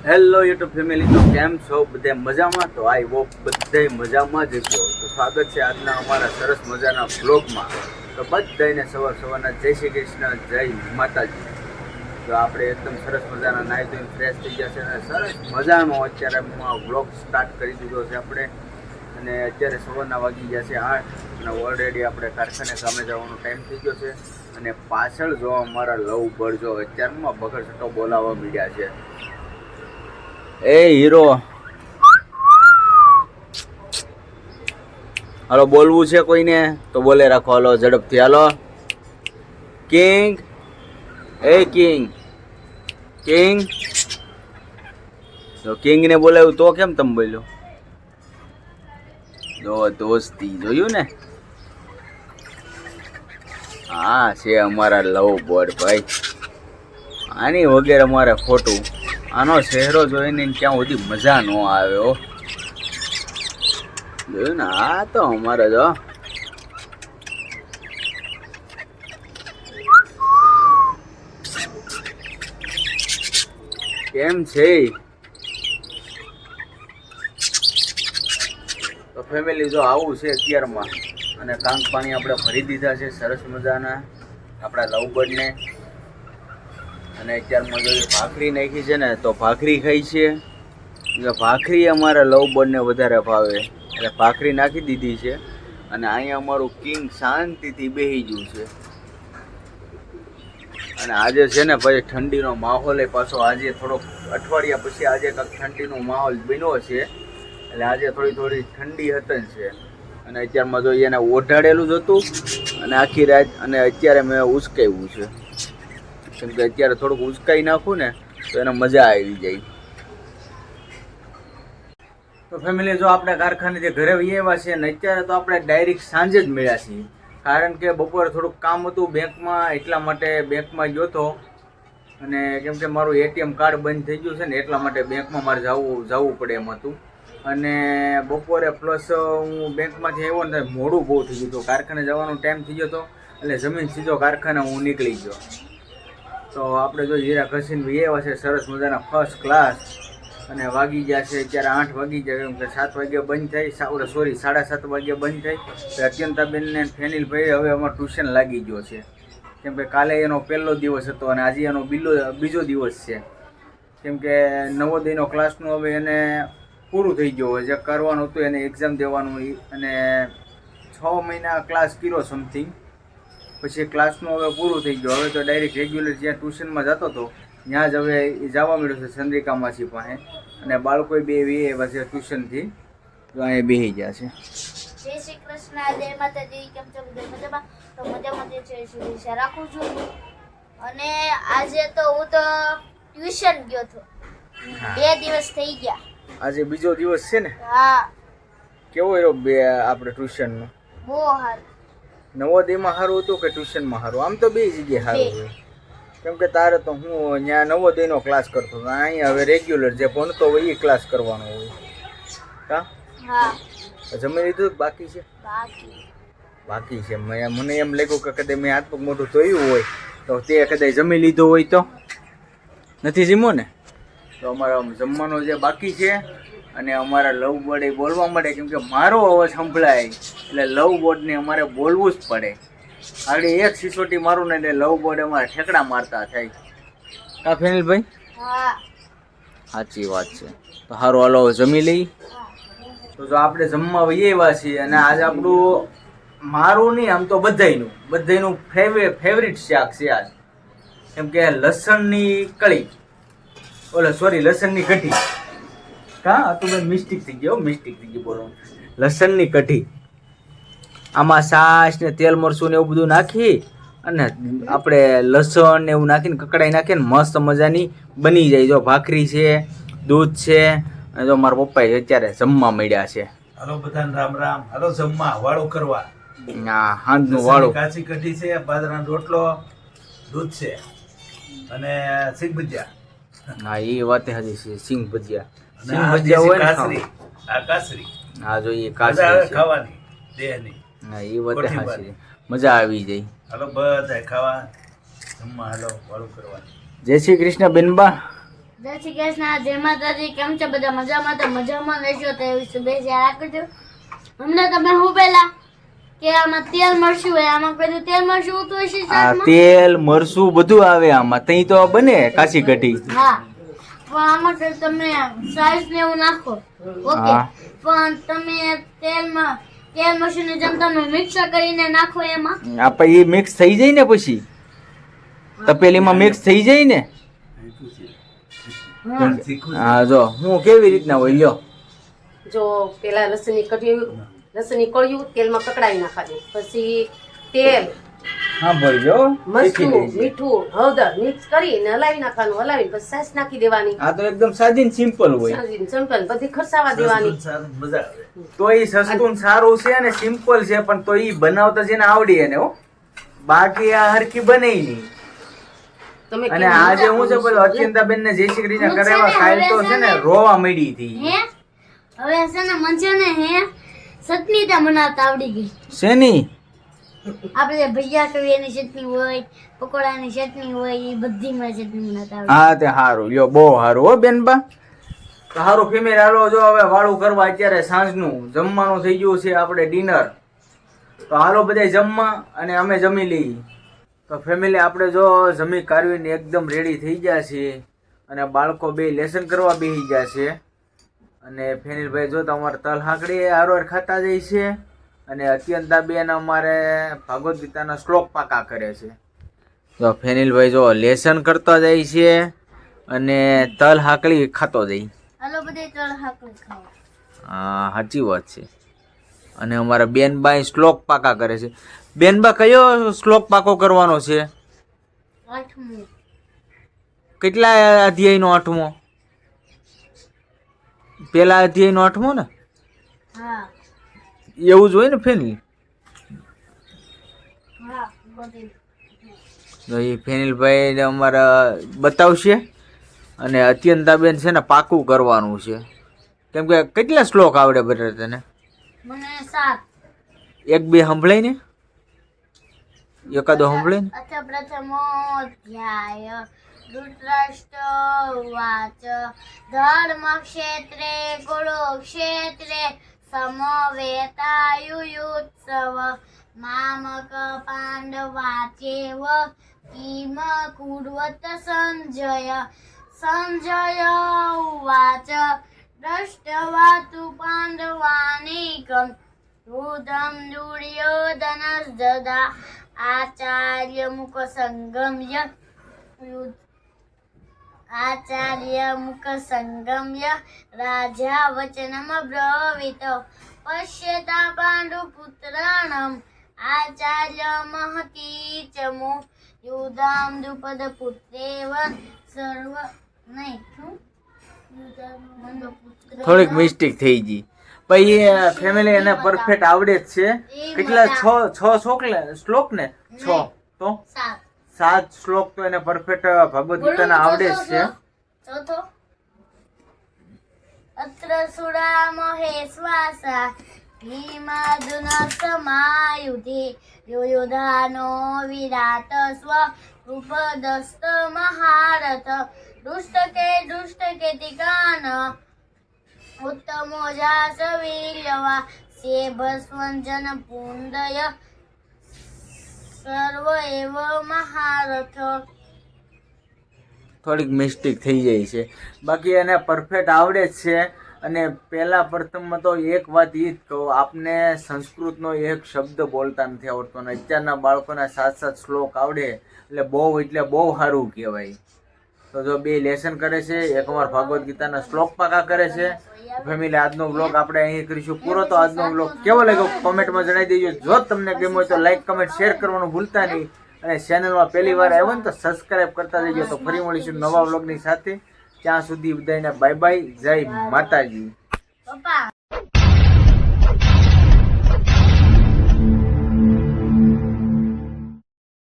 Hello YouTube family, તો કેમ છો? બધે મજામાં? તો આઈ હોપ બધે મજામાં જ છો. તો સ્વાગત છે આજના અમારા સરસ મજાના બ્લોગમાં. તો બધાને સવારના જય શ્રી કૃષ્ણ, જય માતાજી. તો આપણે એકદમ સરસ મજાના નાહી ધોઈને ફ્રેશ થઈ ગયા છે અને સરસ મજાનો અત્યારે વ્લોગ સ્ટાર્ટ કરી દીધો છે આપણે. અને અત્યારે સવારના વાગી ગયા છે 8 અને ઓલરેડી આપણે કારખાને કામે જવાનો ટાઈમ થઈ ગયો છે. અને પાછળ જો અમારા લવ બર્ડ જો અત્યારમાં બગડ છટો બોલાવવા મીડ્યા છે. એ હીરો, હાલો બોલવું છે કોઈને તો બોલે રાખો. હાલો ઝડપથી હાલો. કિંગ, એ કિંગ, કિંગ. તો કિંગ ને બોલાવ્યું તો કેમ તમે બોલ્યો? જો દોસ્તી જોયું ને. હા છે અમારા લવ બર્ડ ભાઈ. આની વગેરે અમારે ખોટું. આનો ચહેરો જોઈને ક્યાં સુધી મજા ન આવે. જોયું ને, આ તો અમારે જો કેમ છે. તો ફેમિલી જો આવું છે અત્યારમાં. અને કાંક પાણી આપણે ભરી દીધા છે સરસ મજાના આપણા લવબર્ડને. અને અત્યારમાં જો ભાખરી નાખી છે ને તો ભાખરી ખાઈ છે. એટલે ભાખરી અમારા લવબર્ડને વધારે ભાવે એટલે ભાખરી નાખી દીધી છે. અને અહીંયા અમારું કિંગ શાંતિથી બેસી ગયું છે. અને આજે છે ને ભાઈ ઠંડીનો માહોલ પાછો આજે થોડોક અઠવાડિયા પછી આજે કંઈક ઠંડીનો માહોલ બન્યો છે. એટલે આજે થોડી ઠંડી હતી છે. અને અત્યારમાં જો એને ઓઢાડેલું જ હતું અને આખી રાત. અને અત્યારે મેં ઉસકાવ્યું છે કેમ કે અત્યારે થોડુંક ઉસકાઈ નાખું ને તો એને મજા આવી જાય. તો ફેમિલી જો આપણે કારખાનેથી ઘરે આવ્યા છીએ ને અત્યારે તો આપણે ડાયરેક્ટ સાંજે જ મળ્યા છીએ. કારણ કે બપોરે થોડુંક કામ હતું બેંકમાં, એટલા માટે બેંકમાં ગયો હતો. અને કેમ કે મારું એટીએમ કાર્ડ બંધ થઈ ગયું છે ને એટલા માટે બેંકમાં મારે જવું પડે એમ હતું. અને બપોરે પ્લસ હું બેંકમાંથી આવ્યો ને મોડું બહુ થઈ ગયું હતું. કારખાને જવાનો ટાઈમ થઈ ગયો હતો એટલે જમીન સીધો કારખાને હું નીકળી ગયો. તો આપણે જો હીરા ઘસીને આવ્યા છે સરસ મજાના ફર્સ્ટ ક્લાસ. અને વાગી ગયા છે અત્યારે 8 વાગી ગયા. કેમ કે 7 વાગ્યા બંધ થાય, 7:30 વાગ્યા બંધ થાય. તો અત્યંતાબેનને ફેનિલભાઈ હવે અમારો ટ્યુશન લાગી ગયો છે. કેમ કે કાલે એનો પહેલો દિવસ હતો અને આજે એનો બીજો દિવસ છે. કેમ કે નવોદયનો ક્લાસનું હવે એને પૂરું થઈ ગયું હોય. જે કરવાનું હતું એને એક્ઝામ દેવાનું. અને 6 મહિના ક્લાસ કર્યો સમથિંગ, પછી ક્લાસનું હવે પૂરું થઈ ગયું. હવે તો ડાયરેક્ટ રેગ્યુલર જ્યાં ટ્યુશનમાં જતો હતો ત્યાં જ હવે જવા મળ્યો છે ચંદ્રિકા માસી પાસે. અને બાળકો બે એવા છે ટ્યુશનથી તો અહીંયા બેસી ગયા છે. જય શ્રી કૃષ્ણ, જય માતાજી. કેમ છો બધા મજામાં? તો મજામાં જે છે શુભેચ્છા રાખું છું. અને આજે તો હું તો ટ્યુશન ગયો હતો. 2 દિવસ થઈ ગયા. આજે બીજો દિવસ છે ને? હા. કેવો રહ્યો આપણે ટ્યુશનનો? બહુ સારું. નવોદયમાં સારું હતું કે ટ્યુશનમાં સારું? આમ તો બે જગ્યાએ સારું હોય. કેમ કે તારે તો હું ત્યાં નવોદયનો ક્લાસ કરતો હતો, અહીંયા હવે રેગ્યુલર જે ભણતો હોય એ ક્લાસ કરવાનો હોય. હા. જમી લીધું બાકી છે? બાકી છે. મને એમ લાગ્યું કે કદાચ મેં હાથ પગ મોઢું ધોયું હોય તો તે કદાચ જમી લીધું હોય તો. નથી જમ્યો ને? તો અમારા જમવાનો જે બાકી છે. અને અમારા લવ બોર્ડ એ બોલવા મળે કેમ કે મારો અવાજ સંભળાય એટલે લવ બોર્ડને અમારે બોલવું જ પડે. આગળ એક સિસોટી મારું ને એટલે લવ બોર્ડ અમારે ઠેકડા મારતા થાય. કા ફેનિલભાઈ? સાચી વાત છે. તો સારું હાલો જમી લઈ. તો જો આપણે જમવા આવ્યા છીએ અને આજે આપણું મારું નહીં આમ તો બધાયનું ફેવરિટ શાક છે આજ. કેમ કે લસણની કળી, લસણની કઢી. હા તો ભાઈ મિસ્ટેક થઈ ગઈ બોલો. લસણની કઢી, આમાં છાશ ને તેલ મરચું ને એવું બધું નાખી અને આપણે લસણ ને એવું નાખીને કકડાઈ નાખીને મસ્ત મજાની બની જાય. જો ભાખરી છે, દૂધ છે. અને જો મારા પપ્પા અત્યારે જમવા મળ્યા છે. હાલો બધાને રામ રામ. હાલો જમવા વાળું કરવા. હા, હાંજનું વાળું. કાચી કઢી છે, બાજરાનો રોટલો, દૂધ છે અને સિંગ ભજીયા. હા એ વાત સાચી છે. સિંગ ભજીયા હોય ને કાસરી. હા જો એ કાસરી ખાવાની દેહની. હા એ વાત સાચી છે. મજા આવી જાય. હાલો બધા ખાવા જમવા. હાલો વાળું કરવા. જય શ્રી કૃષ્ણ બેનબા. જય શ્રી કૃષ્ણ, જય માતાજી. કેમ છે બધા? મજામાં? તો મજામાં રહેજો તો એવી શુભેચ્છા રાખજો. હમણાં તમે હું પેલા કે આમાં તેલ મરચું હોય, આમાં પેલું તેલ મરચું ઉતું હશે આ શાકમાં? તેલ મરસું બધું આવે આમાં, તઈ તો બને કાચી કઢી. હા, પણ આમાં તો તમે સાઈઝ ને એવું નાખો, ઓકે. હા. પણ તમે તેલ મરચું ને જેમ તમે મિક્સ કરીને નાખો એમાં, આ પછી મિક્સ થઈ જાય ને, પછી તપેલીમાં મિક્સ થઈ જાય ને. હા, શીખું છું. હા જો હું કેવી રીતના હોય લ્યો. જો પેલા લસણની કળિયું તેલમાં કકડાઈ નાખવાની, પછી તેલ હા ભરજો મરચું મીઠું હળદર મિક્સ કરીને હલાવી નાખવાનું, હલાવીને પછી સાસ નાખી દેવાની. આ તો એકદમ સાદી ને સિમ્પલ હોય. સિમ્પલ બધી ખરસાવા દેવાની. સારું, મજા આવે. તો એ સસ્તું ને સારું છે અને સિમ્પલ છે, પણ તો એ બનાવતા છે ને આવડી એને હો. બાકી આ હરખી બને નહીં. તમે અને આજે હું છે પેલો અત્યંતાબેન ને જય શ્રી કૃષ્ણ કરાવ્યા, કાલ તો છે ને રોવા મળી હતી. હે હવે છે ને મંચે ને હે ચટણી ત્યાં બનાવતા આવડી ગઈ. શેની? આપણે ભૈયા કવિયાની ચટણી હોય, પકોડાની ચટણી હોય, એ બધીમાં ચટણી બનાવતા આવડી. હા તે હારું લ્યો, બહુ હારું હો બેનબા. તો હારું ફેમિલી હાલો જો હવે વાળું કરવા અત્યારે સાંજનું જમવાનું થઈ ગયું છે આપણે ડિનર. તો હાલો બધા જમવા અને અમે જમી લઈએ. તો ફેમિલી આપણે જો જમી કાઢવીને એકદમ રેડી થઈ ગયા છીએ અને બાળકો બે લેસન કરવા બેસી ગયા છે. અને ફેનિલભાઈ જો તમારે તલ હાકડી હારોર ખાતા જાય છે અને અત્યંતાબેન અમારે ભાગવત ગીતાના શ્લોક પાકા કરે છે. તો ફેનિલભાઈ જો લેસન કરતા જાય છે અને તલ હાકડી ખાતો જાય. હાલો બધે તળ હાકું ખાઓ. હા સાચી વાત છે. અને અમારા બેનબાઈ શ્લોક પાકા કરે છે. બેનબા કયો શ્લોક પાકો કરવાનો છે? આઠમું. કેટલા અધ્યાયનો 8મો? પેલા અધ્યાયનો 8મો ને? હા એવું જ હોય ને ફેનિલ? હા બધે. તો એ ફેનિલભાઈ અમારા બતાવશે અને અત્યંતાબેન છે ને પાકું કરવાનું છે. કેમ કે કેટલા શ્લોક આવડે બધા તને? મને 7. એક બે સંભળાય ને, એકાદો સંભળાય ને. અથ પ્રથમોધ્યાય ધૃતરાષ્ટ્ર ઉવાચ ધર્મક્ષેત્રે કુરુક્ષેત્રે સમવેતાયુયુત્સવ મામક પાંડવાચેવ કિમ કુર્વત સંજય. સંજય ઉવાચ દ્રષ્ટવા તુ પાંડવાનેકં રૂદં દુર્યોધનસ્દદા આચાર્ય મુખ સંગમ્ય રાજા વચનમ બ્રવીત પશ્યતા પાંડુપુત્રાણમ આચાર્ય મહતી ચમુ યુધામ દ્રુપદ પુત્રેવ સર્વ નહીં શું થોડીક મિસ્ટેક થઈ ગઈ. પછી ફેમિલી એને પરફેક્ટ આવડે જ છે. કેટલા? 6 શ્લોક ને? 6 તો 7 શ્લોક તો એને પરફેક્ટ ભગવદ ગીતાના આવડે જ છે. ચોથો અત્ર સુરા મહેશ્વાસા ભીમાર્જુન સમાયુધે યોધાનો વિરાટ સ્વ રૂપદસ્ત મહારથ દુષ્ટ કેતિકાન ઉત્તમો જાસ વિલ્યવા સે ભસ્વંજન પુંદય સર્વ એવ મહારથ. થોડીક મિસ્ટેક થઈ જાય છે, બાકી એને પરફેક્ટ આવડે જ છે. અને પહેલા પ્રથમમાં તો એક વાત એ જ કહું, આપને સંસ્કૃતનો એક શબ્દ બોલતા નથી આવડતો અને અત્યારના બાળકોના 7 શ્લોક આવડે એટલે બહુ સારું કહેવાય. તો જો બે લેસન કરે છે, એક અમારા ભાગવત ગીતાના શ્લોક પાકા કરે છે. ફેમિલી આજનો વ્લોગ આપણે અહીં કરીશું પૂરો. તો આજનો વ્લોગ કેવો લાગ્યો કોમેન્ટમાં જણાવી દેજો. જો તમને ગમ્યો હોય તો લાઈક કમેન્ટ શેર કરવાનું ભૂલતા નહીં અને ચેનલમાં પહેલી વાર આવ્યો ને તો સબસ્ક્રાઈબ કરતા જજો. તો ફરી મળીશું નવા વ્લોગની સાથે. ત્યાં સુધી બધાને બાય બાય, જય માતાજી. પપ્પા